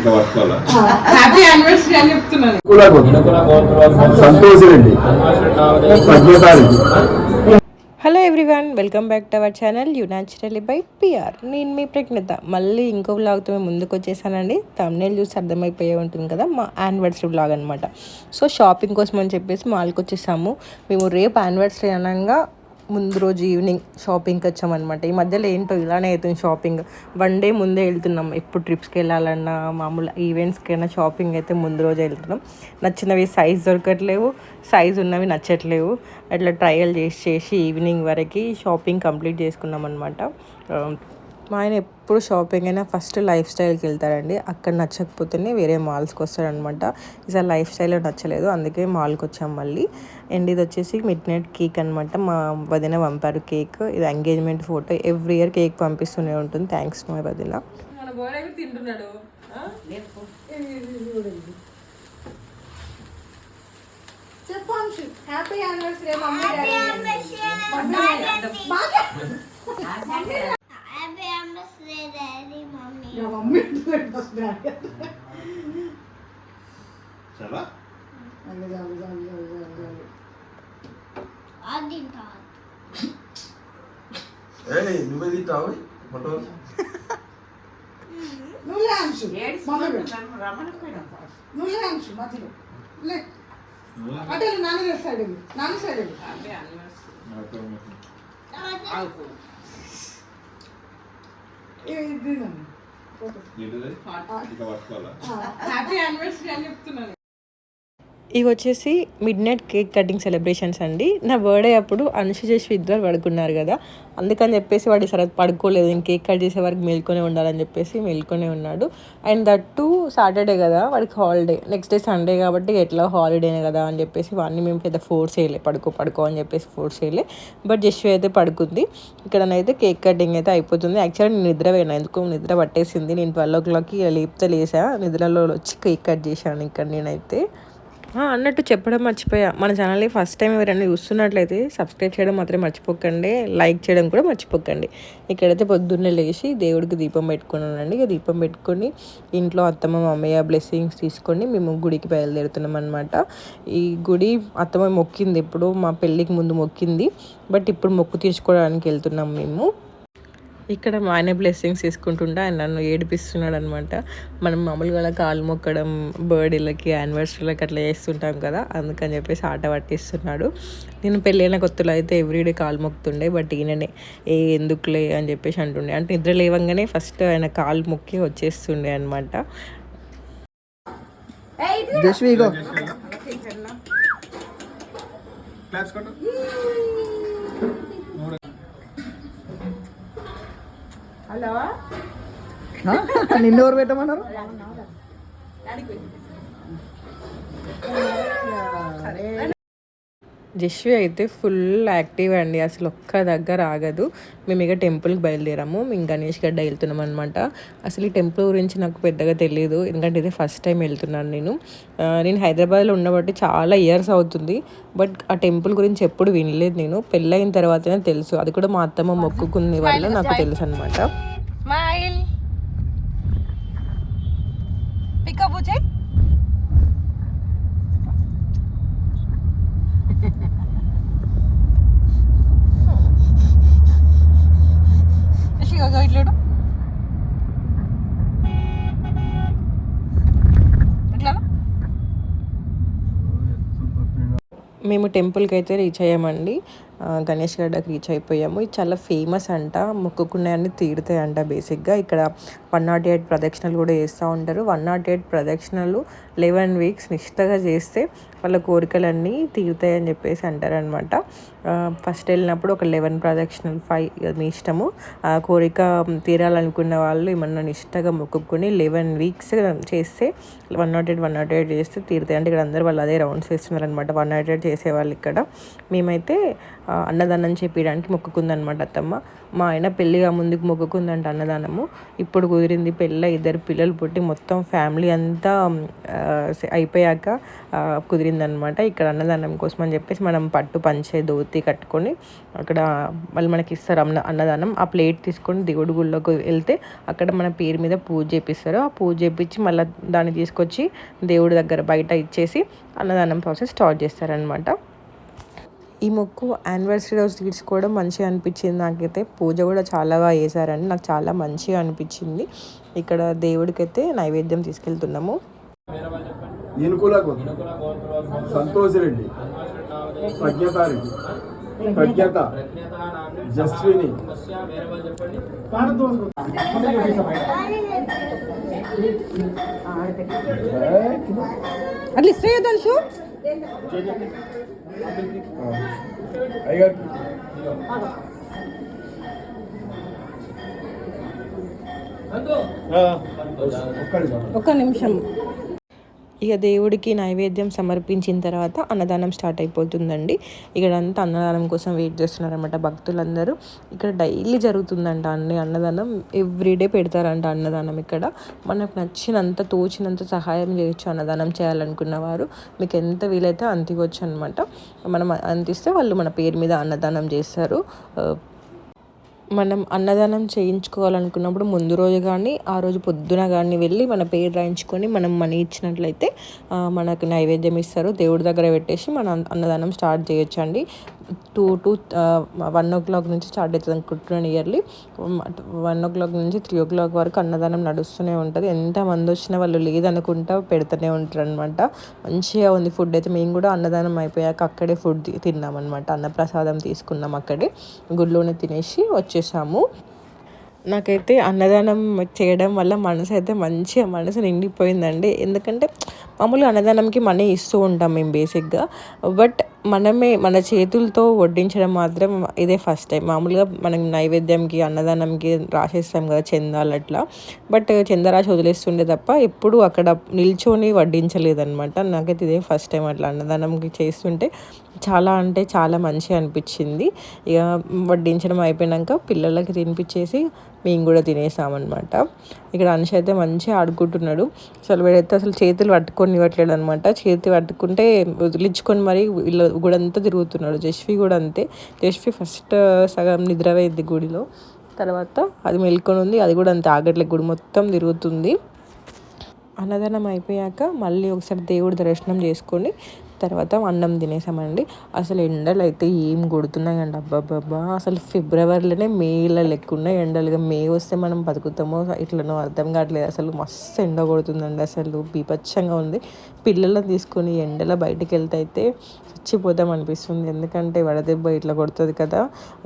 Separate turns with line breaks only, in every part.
Happy anniversary అని చెప్తున్నాను. Hello everyone, welcome back to our channel you naturally by PR. నేను మీ ప్రజ్ఞత మళ్ళీ ఇంకో వ్లాగ్తో ముందుకు వచ్చేసానండి. థంబ్నెయిల్ చూసి అర్థమైపోయే ఉంటుంది కదా, మా యానివర్సరీ వ్లాగ్ అనమాట. సో షాపింగ్ కోసం అని చెప్పేసి మాల్కి వచ్చేసాము. మేము రేపు యానివర్సరీ అనగా ముందు రోజు ఈవినింగ్ షాపింగ్కి వచ్చామన్నమాట. ఈ మధ్యలో ఏంటో ఇలానే అవుతుంది షాపింగ్. వన్ డే ముందే వెళ్తున్నాం. ఎప్పుడు ట్రిప్స్కి వెళ్ళాలన్నా మామూలు ఈవెంట్స్కైనా షాపింగ్ అయితే ముందు రోజే వెళ్తున్నాం. నచ్చినవి సైజ్ దొరకట్లేవు, సైజ్ ఉన్నవి నచ్చట్లేవు. అట్లా ట్రయల్ చేసి ఈవినింగ్ వరకు షాపింగ్ కంప్లీట్ చేసుకున్నాం అనమాట. మా ఆయన ఎప్పుడు షాపింగ్ అయినా ఫస్ట్ లైఫ్ స్టైల్కి వెళ్తారండి. అక్కడ నచ్చకపోతేనే వేరే మాల్స్కి వస్తారనమాట. ఈసారి లైఫ్ స్టైల్ నచ్చలేదు, అందుకే మాల్కి వచ్చాం మళ్ళీ. అండ్ ఇది వచ్చేసి మిడ్ నైట్ కేక్ అనమాట. మా వదిన పంపారు కేక్. ఇది engagement photo. Every year cake పంపిస్తూనే ఉంటుంది. థ్యాంక్స్ మా వదిన.
నువ్వే తింటావు
నాన్న సైడ్ నాన్న సైడ్ హ్యాపీ యానివర్సరీ అని చెప్తున్నాను. ఇవి వచ్చేసి mid night cake cutting celebrations అండి. నా బర్త్డే అప్పుడు అనుష చేసి ఇద్దరు పడుకున్నారు కదా, అందుకని చెప్పేసి వాడు సరే పడుకోలేదు. ఇంక కేక్ కట్ చేసే వరకు మేల్కొనే ఉండాలని చెప్పేసి మేల్కొనే ఉన్నాడు. అండ్ దట్టు సాటర్డే కదా, వాడికి హాలిడే. నెక్స్ట్ డే సండే కాబట్టి ఎట్లా హాలిడేనే కదా అని చెప్పేసి వాడిని మేము పెద్ద ఫోర్స్ చేయలే, పడుకో అని చెప్పేసి ఫోర్స్ చేయలే. బట్ జస్ట్ అయితే పడుకుంది. ఇక్కడనైతే కేక్ కటింగ్ అయితే అయిపోతుంది. యాక్చువల్లీ నేను నిద్ర పోయినా, ఎందుకు నిద్ర పట్టేసింది. నేను 12 o'clock లేపితే లేసా, నిద్రలో వచ్చి కేక్ కట్ చేశాను ఇక్కడ నేనైతే. అన్నట్టు చెప్పడం మర్చిపోయా, మన ఛానల్ని ఫస్ట్ టైం ఎవరైనా చూస్తున్నట్లయితే సబ్స్క్రైబ్ చేయడం మాత్రం మర్చిపోకండి, లైక్ చేయడం కూడా మర్చిపోకండి. ఇక్కడైతే పొద్దున్నే లేచి దేవుడికి దీపం పెట్టుకున్నానండి. ఇక దీపం పెట్టుకొని ఇంట్లో అత్తమ్మ మమ్మయ్య బ్లెస్సింగ్స్ తీసుకొని మేము గుడికి బయలుదేరుతున్నాం అనమాట. ఈ గుడి అత్తమ్మ మొక్కింది, ఇప్పుడు మా పెళ్ళికి ముందు మొక్కింది, బట్ ఇప్పుడు మొక్కు తీర్చుకోవడానికి వెళ్తున్నాం మేము. ఇక్కడ మా ఆయన బ్లెస్సింగ్స్ తీసుకుంటుంటే ఆయన నన్ను ఏడిపిస్తున్నాడు అనమాట. మనం మామూలుగా కాలు మొక్కడం బర్త్డేలకి యానివర్సరీలకి అట్లా చేస్తుంటాం కదా, అందుకని చెప్పేసి ఆట పట్టిస్తున్నాడు. నేను పెళ్ళైన కొత్తలో అయితే ఎవ్రీడే కాలు మొక్కుతుండే, బట్ ఈయననే ఎందుకులే అని చెప్పేసి అంటుండే. అంటే నిద్ర లేవంగానే ఫస్ట్ ఆయన కాలు మొక్కి వచ్చేస్తుండే అనమాట. హలో,
నిన్నెవరు పెట్టమన్నారు?
జస్వి అయితే ఫుల్ యాక్టివ్ అండి, అసలు ఒక్క దగ్గర ఆగదు. మేము ఇక టెంపుల్కి బయలుదేరాము. మేము గణేష్ గడ్డ వెళ్తున్నాం అనమాట. అసలు ఈ టెంపుల్ గురించి నాకు పెద్దగా తెలియదు, ఎందుకంటే ఇదే ఫస్ట్ టైం వెళ్తున్నాను నేను హైదరాబాద్లో ఉండబట్టి చాలా ఇయర్స్ అవుతుంది, బట్ ఆ టెంపుల్ గురించి ఎప్పుడు వినలేదు. నేను పెళ్ళైన తర్వాతనే తెలుసు, అది కూడా మా అత్తమ్మ మొక్కుకునే వల్ల నాకు తెలుసు అనమాట. ఇట్లా మేము టెంపుల్కి అయితే రీచ్ అయ్యామండి. గణేష్ గడ్డకి రీచ్ అయిపోయాము. ఇది చాలా ఫేమస్ అంట, మొక్కుకున్నాయన్నీ తీరుతాయి అంట. బేసిక్గా ఇక్కడ 108 ప్రదక్షిణలు కూడా చేస్తూ ఉంటారు. 108 ప్రదక్షిణలు 11 weeks నిష్ఠగా చేస్తే వాళ్ళ కోరికలన్నీ తీరుతాయి అని చెప్పేసి అంటారనమాట. ఫస్ట్ వెళ్ళినప్పుడు ఒక 11 ప్రదక్షిణలు, 5 మీ ఇష్టము. కోరిక తీరాలనుకున్న వాళ్ళు ఏమన్నా నిష్ఠగా మొక్కుకొని 11 weeks చేస్తే 108 చేస్తే తీరుతాయి అంటే ఇక్కడ అందరూ వాళ్ళు అదే రౌండ్స్ వేస్తున్నారు అనమాట. 108 చేసేవాళ్ళు ఇక్కడ. మేమైతే అన్నదానం చేపించడానికి మొక్కుకుందనమాట అత్తమ్మ. మా ఆయన పెళ్ళిగా ముందుకు మొక్కుకుందంట అన్నదానము. ఇప్పుడు కుదిరింది. పెళ్ళి 2 పిల్లలు పుట్టి మొత్తం ఫ్యామిలీ అంతా అయిపోయాక కుదిరిందనమాట. ఇక్కడ అన్నదానం కోసం అని చెప్పేసి మనం పట్టు పంచే ధోతి హారతి కట్టుకొని అక్కడ వాళ్ళు మనకి ఇస్తారు అన్నదానం. ఆ ప్లేట్ తీసుకొని దేవుడి గుళ్ళోకి వెళ్తే అక్కడ మన పేరు మీద పూజ చేపిస్తారు. ఆ పూజ చేపించి మళ్ళీ దాన్ని తీసుకొచ్చి దేవుడి దగ్గర బయట ఇచ్చేసి అన్నదానం ప్రాసెస్ స్టార్ట్ చేస్తారనమాట. ఈ మొక్కు యానివర్సరీ రోజు తీర్చుకోవడం మంచిగా అనిపించింది నాకైతే. పూజ కూడా చాలా బాగా చేశారండి, నాకు చాలా మంచిగా అనిపించింది. ఇక్కడ దేవుడికైతే నైవేద్యం తీసుకెళ్తున్నాము.
సంతోష్ రెడ్డి, ప్రజ్ఞతారెడ్డి, ప్రజ్ఞత, జస్విని,
అట్లా ఇస్తే తెలుసు ఒక్క నిమిషం. ఇక దేవుడికి నైవేద్యం సమర్పించిన తర్వాత అన్నదానం స్టార్ట్ అయిపోతుందండి. ఇక్కడంతా అన్నదానం కోసం వెయిట్ చేస్తున్నారనమాట భక్తులందరూ. ఇక్కడ డైలీ జరుగుతుందంట అన్నదానం, ఎవ్రీడే పెడతారంట అన్నదానం. ఇక్కడ మనకు నచ్చినంత తోచినంత సహాయం చేయొచ్చు అన్నదానం చేయాలనుకున్న వారు. మీకు ఎంత వీలైతే అంత ఇవ్వచ్చు అనమాట. మనం అంతిస్తే వాళ్ళు మన పేరు మీద అన్నదానం చేస్తారు. మనం అన్నదానం చేయించుకోవాలనుకున్నప్పుడు ముందు రోజు కానీ ఆ రోజు పొద్దున కానీ వెళ్ళి మన పేరు రాయించుకొని మనం మనీ ఇచ్చినట్లయితే మనకు నైవేద్యం ఇస్తారు. దేవుడి దగ్గర పెట్టేసి మనం అన్నదానం స్టార్ట్ చేయొచ్చండి. 2 to 1 o'clock నుంచి స్టార్ట్ అవుతుంది అనుకుంటున్నాను. ఇయర్లీ 1 o'clock నుంచి 3 o'clock వరకు అన్నదానం నడుస్తూనే ఉంటుంది. ఎంతమంది వచ్చినా వాళ్ళు లేదనుకుంటా పెడుతూనే ఉంటారు అనమాట. మంచిగా ఉంది ఫుడ్ అయితే. మేము కూడా అన్నదానం అయిపోయాక అక్కడే ఫుడ్ తిన్నామన్నమాట. అన్నప్రసాదం తీసుకున్నాం అక్కడే, గుడిలోనే తినేసి వచ్చేసాము. నాకైతే అన్నదానం చేయడం వల్ల మనసు నిండిపోయిందండి. ఎందుకంటే మామూలుగా అన్నదానంకి మనీ ఇస్తూ ఉంటాం మేము బేసిక్గా, బట్ మన చేతులతో వడ్డించడం మాత్రం ఇదే ఫస్ట్ టైం. మామూలుగా మనం నైవేద్యంకి అన్నదానంకి రాసేస్తాం కదా చందాలు అట్లా, బట్ చందా రాసి వదిలేస్తుండే తప్ప ఎప్పుడు అక్కడ నిల్చొని వడ్డించలేదన్నమాట. నాకైతే ఇదే ఫస్ట్ టైం అట్లా అన్నదానంకి చేస్తుంటే చాలా అంటే చాలా మంచిగా అనిపించింది. ఇక వడ్డించడం అయిపోయాక పిల్లలకి తినిపించేసి మేము కూడా తినేసామన్నమాట. ఇక్కడ అనుష అయితే మంచిగా ఆడుకుంటున్నాడు. వీడైతే అసలు చేతులు పట్టుకొని ఇవ్వట్లేడు అనమాట. చేతి పట్టుకుంటే వదిలించుకొని మరి వీళ్ళు గుడంతా తిరుగుతున్నాడు. జస్వి కూడా అంతే. జస్వి ఫస్ట్ సగం నిద్రపోయింది గుడిలో, తర్వాత అది మెల్కొని ఉంది, అది కూడా అంతే ఆగట్లేదు, గుడి మొత్తం తిరుగుతుంది. అన్నదానం అయిపోయాక మళ్ళీ ఒకసారి దేవుడి దర్శనం చేసుకొని తర్వాత అన్నం తినేసామండి. అసలు ఎండలు అయితే ఏం కొడుతున్నాయండి, అబ్బాబ్బా. అసలు ఫిబ్రవరిలోనే మేలో లెక్క ఉన్నాయి ఎండలుగా. మే వస్తే మనం బతుకుతామో ఇట్లనో అర్థం కావట్లేదు. అసలు మస్తు ఎండ కొడుతుందండి, అసలు బీభత్సంగా ఉంది. పిల్లలను తీసుకొని ఎండలో బయటికి వెళ్తే అయితే చచ్చిపోతాం అనిపిస్తుంది. ఎందుకంటే వడదెబ్బ ఇట్లా కొడుతుంది కదా.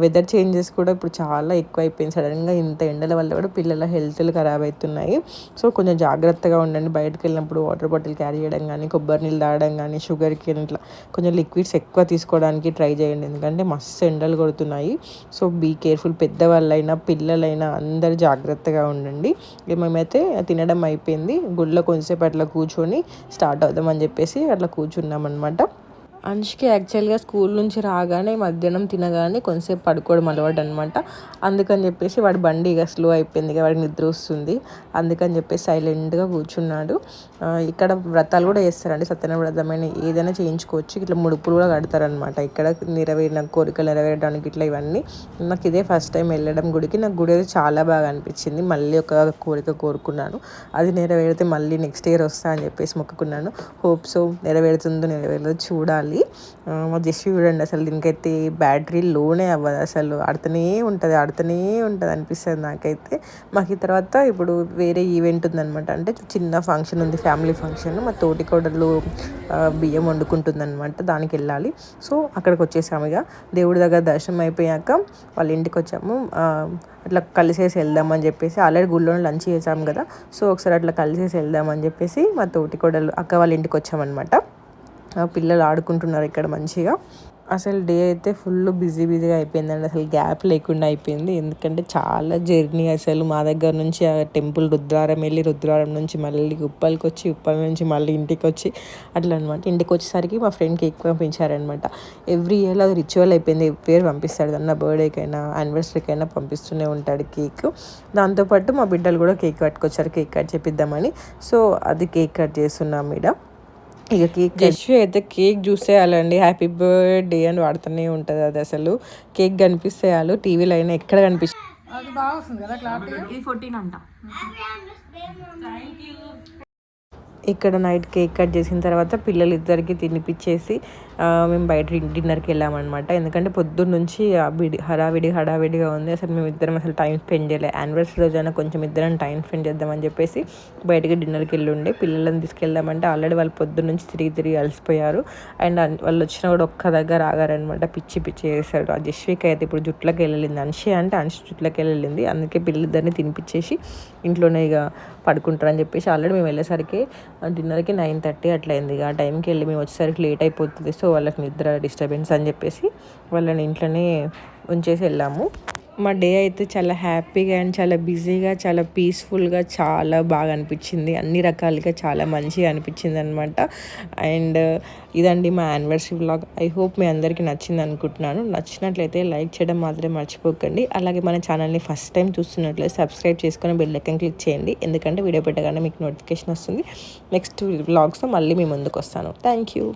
వెదర్ చేంజెస్ కూడా ఇప్పుడు చాలా ఎక్కువ అయిపోయింది. సడన్గా ఇంత ఎండల వల్ల కూడా పిల్లల హెల్త్లు ఖరాబ్ అవుతున్నాయి. సో కొంచెం జాగ్రత్తగా ఉండండి. బయటకు వెళ్ళినప్పుడు వాటర్ బాటిల్ క్యారీ చేయడం కానీ, కొబ్బరి నీళ్ళు తాగడం కానీ, షుగర్కి ఇట్లా కొంచెం లిక్విడ్స్ ఎక్కువ తీసుకోవడానికి ట్రై చేయండి. ఎందుకంటే మస్తు ఎండలు కొడుతున్నాయి. So be careful. పెద్దవాళ్ళైనా పిల్లలైనా అందరు జాగ్రత్తగా ఉండండి. మేమైతే తినడం అయిపోయింది. గుడిలో కొంచెంసేపు అట్లా కూర్చొని స్టార్ట్ అవుదామని చెప్పేసి అట్లా కూర్చున్నాం అనమాట. అనుష్కి యాక్చువల్గా స్కూల్ నుంచి రాగానే మధ్యాహ్నం తినగానే కొంచెంసేపు పడుకోవడం అలవాటు అనమాట. అందుకని చెప్పేసి వాడి బండి ఇక స్లో అయిపోయింది, ఇక వాడికి నిద్ర వస్తుంది. అందుకని చెప్పేసి సైలెంట్గా కూర్చున్నాడు. ఇక్కడ వ్రతాలు కూడా చేస్తారండి, సత్యనారాయణ వ్రతమైన ఏదైనా చేయించుకోవచ్చు. ఇట్లా ముడుపులు కూడా కడతారనమాట ఇక్కడ, నెరవేరిన కోరికలు నెరవేరడానికి ఇట్లా ఇవన్నీ. నాకు ఇదే ఫస్ట్ టైం వెళ్ళడం గుడికి. నాకు గుడి అయితే చాలా బాగా అనిపించింది. మళ్ళీ ఒక కోరిక కోరుకున్నాను, అది నెరవేరితే మళ్ళీ నెక్స్ట్ ఇయర్ వస్తా అని చెప్పేసి మొక్కుకున్నాను. హోప్ సో నెరవేరుతుందో నెరవేరదో చూడాలి. మా జస్ట్ చూడండి, అసలు దీనికైతే బ్యాటరీ లోనే అవ్వదు, అసలు ఆడుతూనే ఉంటుంది అనిపిస్తుంది నాకైతే. మాకు ఈ తర్వాత ఇప్పుడు వేరే ఈవెంట్ ఉందనమాట. అంటే చిన్న ఫంక్షన్ ఉంది, ఫ్యామిలీ ఫంక్షన్. మా తోటి కోడలు బియ్యం వండుకుంటుందన్నమాట, దానికి వెళ్ళాలి. సో అక్కడికి వచ్చేసాము. ఇక దేవుడి దగ్గర దర్శనం అయిపోయాక వాళ్ళ ఇంటికి వచ్చాము. అట్లా కలిసేసి వెళ్దామని చెప్పేసి, ఆల్రెడీ గుళ్ళోనే లంచ్ చేసాము కదా, సో ఒకసారి అట్లా కలిసేసి వెళ్దామని చెప్పేసి మా తోటి కోడలు అక్క వాళ్ళ ఇంటికి వచ్చామన్నమాట. పిల్లలు ఆడుకుంటున్నారు ఇక్కడ మంచిగా. అసలు డే అయితే ఫుల్ బిజీగా అయిపోయిందండి. అసలు గ్యాప్ లేకుండా అయిపోయింది. ఎందుకంటే చాలా జర్నీ. అసలు మా దగ్గర నుంచి ఆ టెంపుల్ రుద్రారం వెళ్ళి, రుద్రారం నుంచి మళ్ళీ ఉప్పల్కి వచ్చి, ఉప్పల్ నుంచి మళ్ళీ ఇంటికి వచ్చి అట్లా అనమాట. ఇంటికి వచ్చేసరికి మా ఫ్రెండ్ కేక్ పంపించారనమాట. ఎవ్రీ ఇయర్లో అది రిచువల్ అయిపోయింది. పేరు పంపిస్తాడు, అన్న బర్త్డేకైనా యానివర్సరీకైనా పంపిస్తూనే ఉంటాడు కేక్. దాంతోపాటు మా బిడ్డలు కూడా కేక్ పట్టుకొచ్చారు, కేక్ కట్ చేపిద్దామని. సో అది కేక్ కట్ చేస్తున్నాం ఈడ. ఇక కేక్ జస్ట్ అయితే కేక్ చూసేయాలండి, హ్యాపీ బర్త్డే అని వాడుతూనే ఉంటుంది. అది అసలు కేక్ కనిపిస్తేయాలు, టీవీలో అయినా ఎక్కడ కనిపిస్తుంది.
అది బాగా వస్తుంది కదా క్లారిటీ.
ఇది 14 అంట.
ఇక్కడ నైట్ కేక్ కట్ చేసిన తర్వాత పిల్లలు ఇద్దరికి తినిపించేసి మేము బయట డిన్నర్కి వెళ్ళామన్నమాట. ఎందుకంటే పొద్దున్న నుంచి హడావిడిగా ఉంది. అసలు మేము ఇద్దరం అసలు టైం స్పెండ్ చేయలేదు. యానివర్సరీ రోజైనా కొంచెం ఇద్దరం టైం స్పెండ్ చేద్దామని చెప్పేసి బయటకి డిన్నర్కి వెళ్ళి ఉండే. పిల్లలను తీసుకెళ్దామంటే ఆల్రెడీ వాళ్ళు పొద్దున్న నుంచి తిరిగి అలసిపోయారు. అండ్ వాళ్ళు వచ్చినా కూడా ఒక్క దగ్గర ఆగారనమాట. పిచ్చి చేశాడు. ఆ జస్విక అయితే ఇప్పుడు జుట్లకి వెళ్ళింది. అంశి జుట్లకి వెళ్ళింది. అందుకే పిల్లలిద్దరిని తినిపించేసి ఇంట్లోనే ఇక పడుకుంటారని చెప్పేసి ఆల్రెడీ మేము వెళ్ళేసరికి డిన్నర్కి 9:30 అట్లా అయింది. ఆ టైంకి వెళ్ళి మేము వచ్చేసరికి లేట్ అయిపోతుంది. సో వాళ్ళకి నిద్ర డిస్టర్బెన్స్ అని చెప్పేసి వాళ్ళని ఇంట్లోనే ఉంచేసి వెళ్ళాము. మా డే అయితే చాలా హ్యాపీగా అండ్ చాలా బిజీగా, చాలా పీస్ఫుల్గా, చాలా బాగా అనిపించింది. అన్ని రకాలుగా చాలా మంచిగా అనిపించింది అనమాట. అండ్ ఇదండి మా యానివర్సరీ వ్లాగ్. ఐ హోప్ మీ అందరికీ నచ్చింది అనుకుంటున్నాను. నచ్చినట్లయితే లైక్ చేయడం మాత్రమే మర్చిపోకండి. అలాగే మన ఛానల్ని ఫస్ట్ టైం చూస్తున్నట్లయితే సబ్స్క్రైబ్ చేసుకొని బెల్ ఐకాన్ క్లిక్ చేయండి. ఎందుకంటే వీడియో పెట్టగానే మీకు నోటిఫికేషన్ వస్తుంది. నెక్స్ట్ వ్లాగ్స్తో మళ్ళీ మీ ముందుకు వస్తాను. Thank you.